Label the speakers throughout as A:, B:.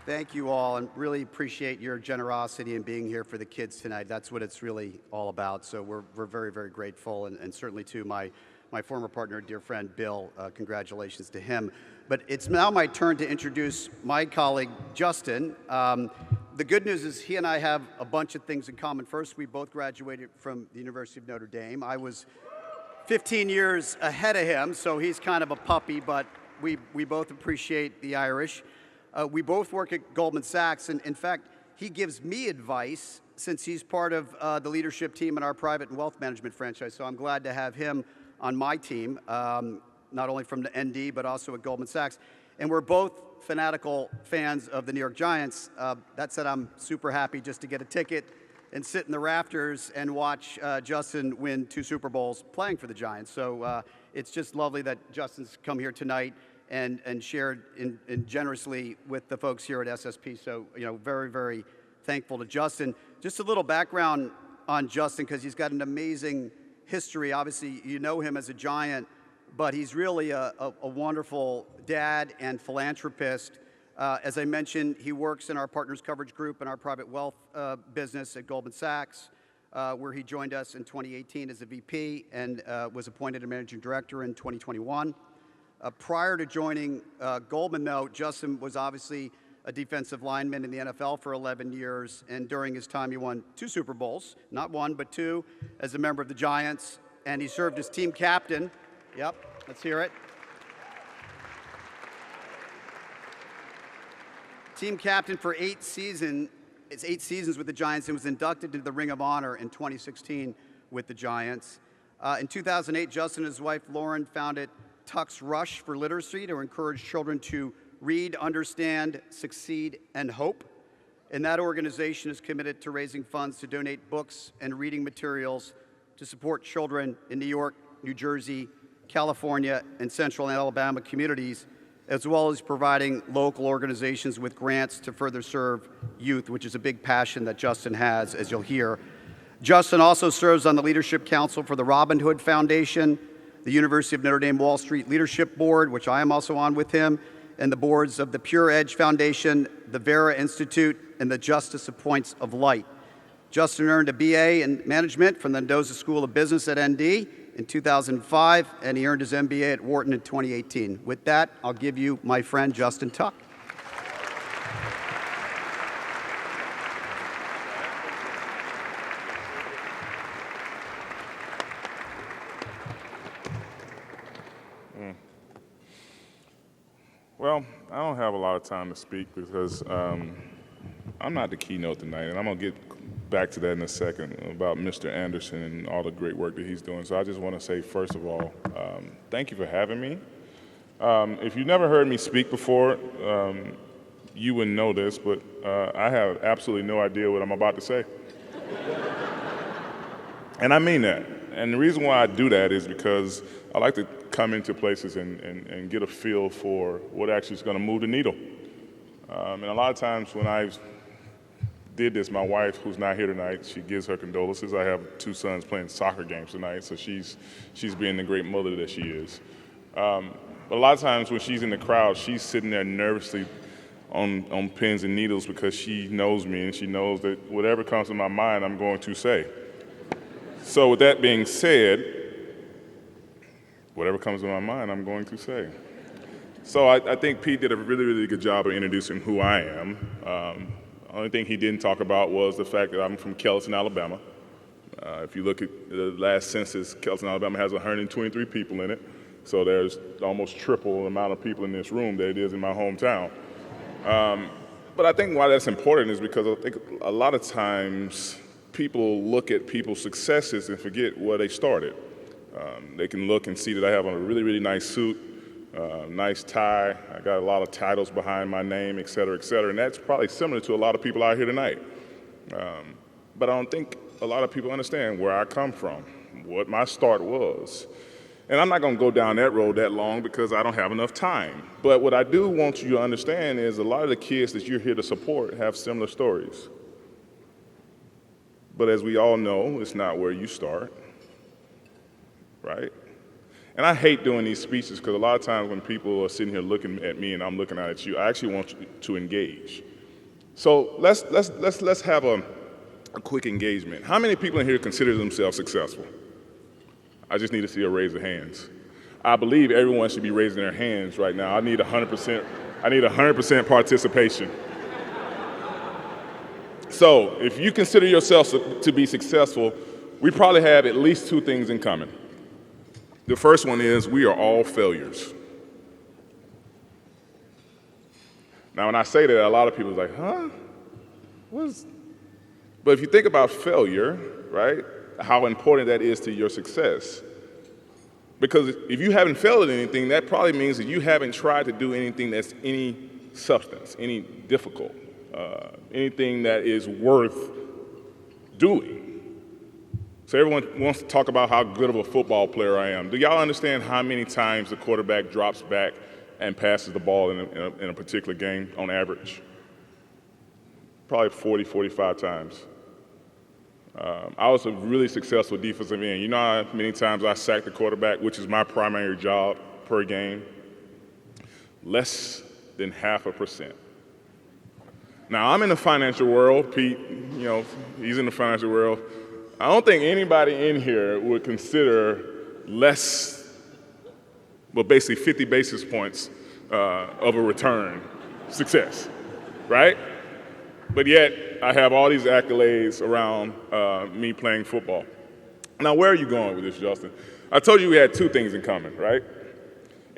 A: Thank you all, and really appreciate your generosity in being here for the kids tonight. That's what it's really all about. So we're very, very grateful, and certainly to my former partner, dear friend Bill. Congratulations to him. But it's now my turn to introduce my colleague, Justin. The good news is he and I have a bunch of things in common. First, we both graduated from the University of Notre Dame. I was 15 years ahead of him, so he's kind of a puppy, but we both appreciate the Irish. We both work at Goldman Sachs, and in fact, he gives me advice since he's part of the leadership team in our private and wealth management franchise. So I'm glad to have him on my team, not only from the ND, but also at Goldman Sachs. And we're both fanatical fans of the New York Giants. That said, I'm super happy just to get a ticket and sit in the rafters and watch Justin win 2 Super Bowls playing for the Giants. So it's just lovely that Justin's come here tonight and shared in generously with the folks here at SSP. So, very, very thankful to Justin. Just a little background on Justin, because he's got an amazing history. Obviously, you know him as a Giant, but he's really a wonderful dad and philanthropist. As I mentioned, he works in our Partners Coverage Group and our private wealth business at Goldman Sachs, where he joined us in 2018 as a VP and was appointed a managing director in 2021. Prior to joining Goldman, though, Justin was obviously a defensive lineman in the NFL for 11 years, and during his time he won 2 Super Bowls, not 1, but 2, as a member of the Giants, and he served as team captain. Yep, let's hear it. Team captain for 8 seasons with the Giants, and was inducted into the Ring of Honor in 2016 with the Giants. In 2008, Justin and his wife Lauren founded Tuck's Rush for Literacy to encourage children to read, understand, succeed, and hope. And that organization is committed to raising funds to donate books and reading materials to support children in New York, New Jersey, California, and Central and Alabama communities, as well as providing local organizations with grants to further serve youth, which is a big passion that Justin has, as you'll hear. Justin also serves on the Leadership Council for the Robin Hood Foundation, the University of Notre Dame Wall Street Leadership Board, which I am also on with him, and the boards of the Pure Edge Foundation, the Vera Institute, and the Justice of Points of Light. Justin earned a BA in management from the Mendoza School of Business at ND in 2005, and he earned his MBA at Wharton in 2018. With that, I'll give you my friend Justin Tuck.
B: Well, I don't have a lot of time to speak because I'm not the keynote tonight, and I'm going to get back to that in a second about Mr. Anderson and all the great work that he's doing. So I just want to say, first of all, thank you for having me. If you've never heard me speak before, you wouldn't know this, but I have absolutely no idea what I'm about to say. And I mean that. And the reason why I do that is because I like to come into places and get a feel for what actually is going to move the needle. And a lot of times when I did this, my wife, who's not here tonight, she gives her condolences. I have 2 sons playing soccer games tonight, so she's being the great mother that she is. But a lot of times when she's in the crowd, she's sitting there nervously on pins and needles because she knows me and she knows that whatever comes to my mind, I'm going to say. So with that being said, whatever comes to my mind, I'm going to say. So I think Pete did a really, really good job of introducing who I am. The only thing he didn't talk about was the fact that I'm from Kellyton, Alabama. If you look at the last census, Kellyton, Alabama has 123 people in it. So there's almost triple the amount of people in this room that it is in my hometown. But I think why that's important is because I think a lot of times people look at people's successes and forget where they started. They can look and see that I have on a really, really nice suit, nice tie. I got a lot of titles behind my name, et cetera, and that's probably similar to a lot of people out here tonight. But I don't think a lot of people understand where I come from, what my start was. And I'm not going to go down that road that long because I don't have enough time. But what I do want you to understand is a lot of the kids that you're here to support have similar stories. But as we all know, it's not where you start, right? And I hate doing these speeches because a lot of times when people are sitting here looking at me and I'm looking at you, I actually want you to engage. So let's have a quick engagement. How many people in here consider themselves successful? I just need to see a raise of hands. I believe everyone should be raising their hands right now. I need 100%. I need 100% participation. So if you consider yourself to be successful, we probably have at least two things in common. The first one is we are all failures. Now, when I say that, a lot of people are like, huh? But if you think about failure, right, how important that is to your success. Because if you haven't failed at anything, that probably means that you haven't tried to do anything that's any substance, any difficult, anything that is worth doing. So everyone wants to talk about how good of a football player I am. Do y'all understand how many times the quarterback drops back and passes the ball in a particular game on average? Probably 40, 45 times. I was a really successful defensive end. You know how many times I sacked the quarterback, which is my primary job per game? Less than 0.5%. Now, I'm in the financial world. Pete, he's in the financial world. I don't think anybody in here would consider less, well, basically 50 basis points of a return success, right? But yet, I have all these accolades around me playing football. Now, where are you going with this, Justin? I told you we had two things in common, right?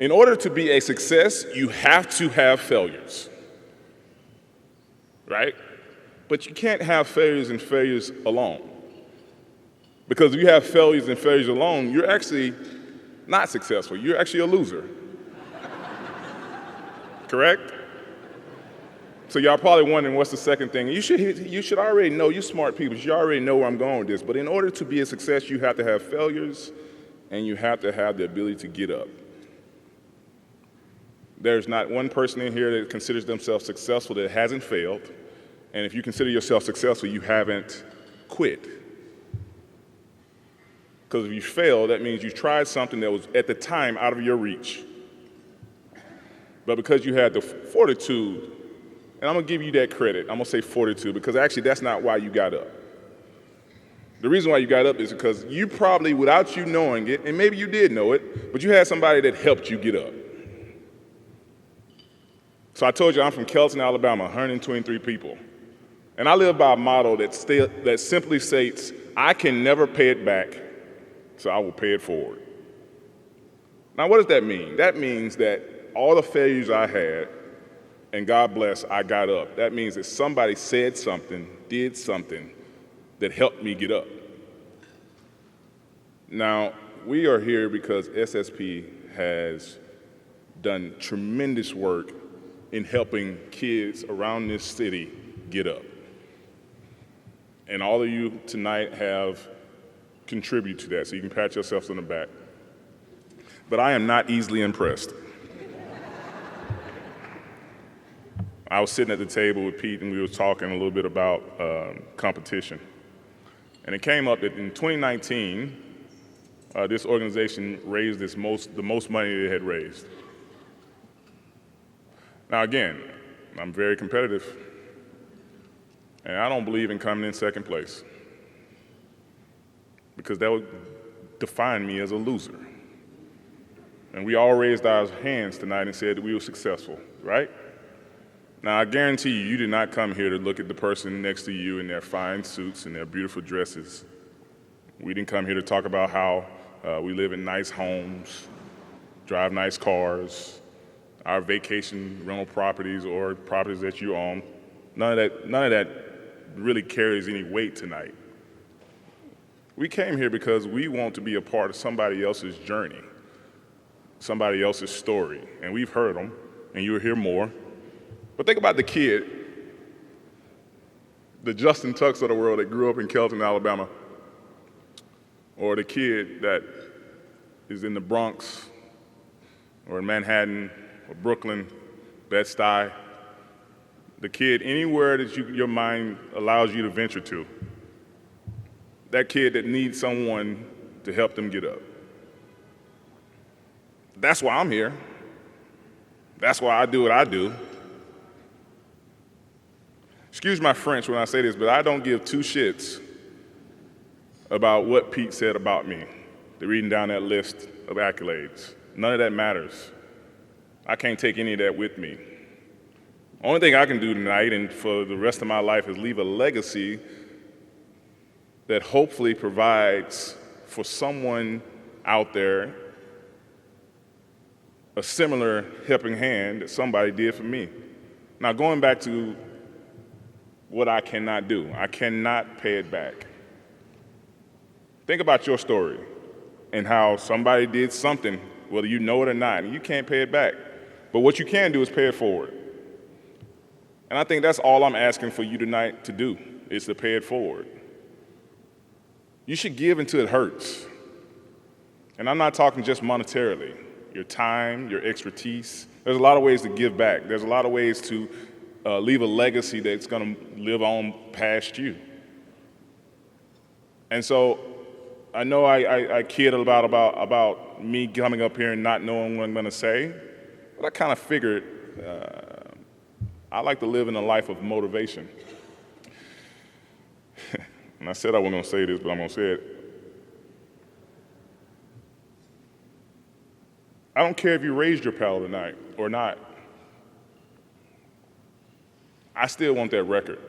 B: In order to be a success, you have to have failures, right? But you can't have failures and failures alone. Because if you have failures and failures alone, you're actually not successful. You're actually a loser. Correct? So y'all probably wondering what's the second thing. You should already know, you smart people, you already know where I'm going with this. But in order to be a success, you have to have failures and you have to have the ability to get up. There's not one person in here that considers themselves successful that hasn't failed. And if you consider yourself successful, you haven't quit. Because if you fail, that means you tried something that was at the time out of your reach. But because you had the fortitude, and I'm going to give you that credit, I'm going to say fortitude, because actually that's not why you got up. The reason why you got up is because you probably, without you knowing it, and maybe you did know it, but you had somebody that helped you get up. So I told you I'm from Kelton, Alabama, 123 people. And I live by a motto that simply states, I can never pay it back, so I will pay it forward. Now, what does that mean? That means that all the failures I had, and God bless, I got up. That means that somebody said something, did something that helped me get up. Now, we are here because SSP has done tremendous work in helping kids around this city get up. And all of you tonight have contributed to that, so you can pat yourselves on the back. But I am not easily impressed. I was sitting at the table with Pete and we were talking a little bit about competition. And it came up that in 2019, this organization raised the most money it had raised. Now again, I'm very competitive, and I don't believe in coming in second place, because that would define me as a loser. And we all raised our hands tonight and said that we were successful, right? Now, I guarantee you did not come here to look at the person next to you in their fine suits and their beautiful dresses. We didn't come here to talk about how we live in nice homes, drive nice cars, our vacation rental properties or properties that you own. None of that really carries any weight tonight. We came here because we want to be a part of somebody else's journey, somebody else's story, and we've heard them, and you'll hear more. But think about the kid, the Justin Tucks of the world that grew up in Kelton, Alabama, or the kid that is in the Bronx or in Manhattan or Brooklyn, Bed-Stuy, the kid anywhere that your mind allows you to venture to, that kid that needs someone to help them get up. That's why I'm here. That's why I do what I do. Excuse my French when I say this, but I don't give two shits about what Pete said about me. They're reading down that list of accolades. None of that matters. I can't take any of that with me. Only thing I can do tonight and for the rest of my life is leave a legacy that hopefully provides for someone out there a similar helping hand that somebody did for me. Now, going back to what I cannot do, I cannot pay it back. Think about your story and how somebody did something, whether you know it or not, and you can't pay it back. But what you can do is pay it forward. And I think that's all I'm asking for you tonight to do, is to pay it forward. You should give until it hurts. And I'm not talking just monetarily. Your time, your expertise. There's a lot of ways to give back. There's a lot of ways to leave a legacy that's going to live on past you. And so I know I kid about me coming up here and not knowing what I'm going to say, but I kind of figured I like to live in a life of motivation. And I said I wasn't going to say this, but I'm going to say it. I don't care if you raised your paddle tonight or not. I still want that record.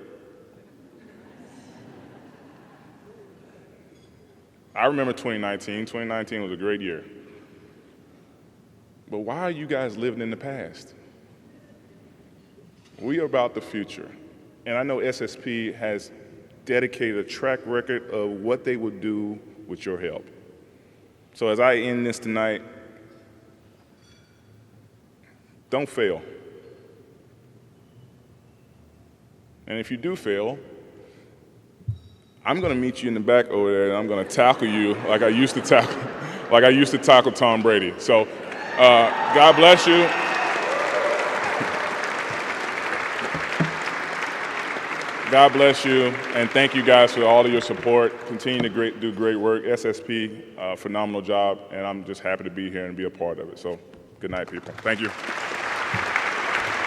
B: I remember 2019. 2019 was a great year. But why are you guys living in the past? We are about the future. And I know SSP has dedicated a track record of what they would do with your help. So as I end this tonight, don't fail. And if you do fail, I'm going to meet you in the back over there, and I'm going to tackle you like I used to tackle Tom Brady. So, God bless you. God bless you, and thank you guys for all of your support. Continue to do great work. SSP, phenomenal job, and I'm just happy to be here and be a part of it. So, good night, people. Thank you.